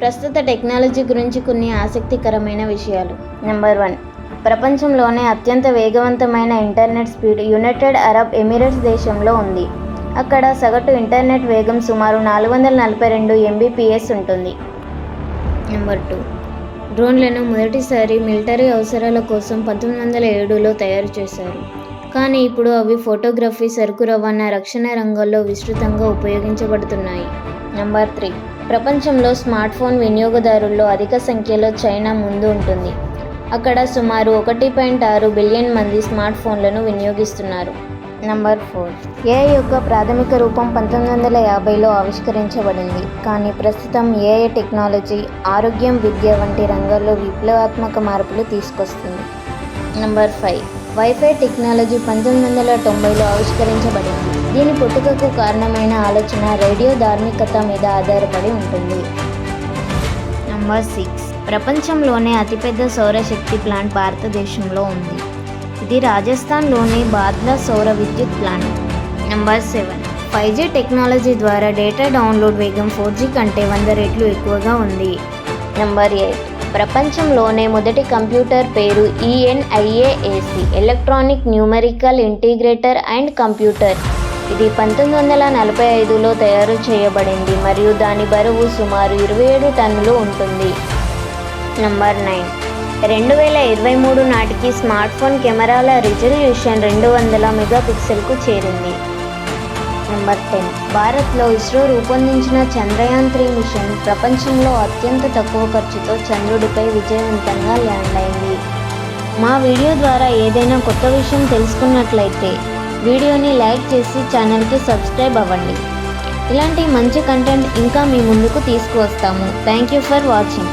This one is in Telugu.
ప్రస్తుత టెక్నాలజీ గురించి కొన్ని ఆసక్తికరమైన విషయాలు. నెంబర్ 1. ప్రపంచంలోనే అత్యంత వేగవంతమైన internet speed United Arab Emirates దేశంలో ఉంది. అక్కడ సగటు ఇంటర్నెట్ వేగం సుమారు 442 Mbps ఉంటుంది. నెంబర్ 2. డ్రోన్లను మొదటిసారి మిలిటరీ అవసరాల కోసం 1907లో తయారు చేశారు. కానీ ఇప్పుడు అవి ఫోటోగ్రఫీ, సరుకు రవాణా, రక్షణ రంగాల్లో విస్తృతంగా ఉపయోగించబడుతున్నాయి. నెంబర్ 3. ప్రపంచంలో స్మార్ట్ఫోన్ వినియోగదారుల్లో అధిక సంఖ్యలో చైనా ముందు ఉంటుంది. అక్కడ సుమారు 1.6 బిలియన్ మంది స్మార్ట్ఫోన్లను వినియోగిస్తున్నారు. నెంబర్ 4. ఏఐ యొక్క ప్రాథమిక రూపం 1950లో ఆవిష్కరించబడింది. కానీ ప్రస్తుతం ఏఐ టెక్నాలజీ ఆరోగ్యం, విద్య వంటి రంగాల్లో విప్లవాత్మక మార్పులు తీసుకొస్తుంది. నెంబర్ 5. వైఫై టెక్నాలజీ 1990లో ఆవిష్కరించబడింది. దీని పుట్టుకకు కారణమైన ఆలోచన రేడియో ధార్మికత మీద ఆధారపడి ఉంటుంది. నెంబర్ 6. ప్రపంచంలోనే అతిపెద్ద సౌరశక్తి ప్లాంట్ భారతదేశంలో ఉంది. ఇది రాజస్థాన్లోని బాద్లా సౌర విద్యుత్ ప్లాంట్. నెంబర్ 7. 5G టెక్నాలజీ ద్వారా డేటా డౌన్లోడ్ వేగం 4G కంటే 100 రెట్లు ఎక్కువగా ఉంది. నెంబర్ 8. ప్రపంచంలోనే మొదటి కంప్యూటర్ పేరు ENIAC electronic numerical integrator and computer. ఇది 1945లో తయారు చేయబడింది మరియు దాని బరువు సుమారు 27 టన్నులు ఉంటుంది. నెంబర్ 9. 2023 నాటికి స్మార్ట్ఫోన్ కెమెరాల రిజల్యూషన్ 200 మెగాపిక్సెల్కు చేరింది. నెంబర్ 10. భారత్లో ఇస్రో రూపొందించిన చంద్రయాన్ 3 మిషన్ ప్రపంచంలో అత్యంత తక్కువ ఖర్చుతో చంద్రుడిపై విజయవంతంగా ల్యాండ్ అయింది. మా వీడియో ద్వారా ఏదైనా కొత్త విషయం తెలుసుకున్నట్లయితే వీడియోని లైక్ చేసి ఛానల్కి సబ్స్క్రైబ్ అవ్వండి. ఇలాంటి మంచి కంటెంట్ ఇంకా మీ ముందుకు తీసుకువస్తాము. Thank you for watching.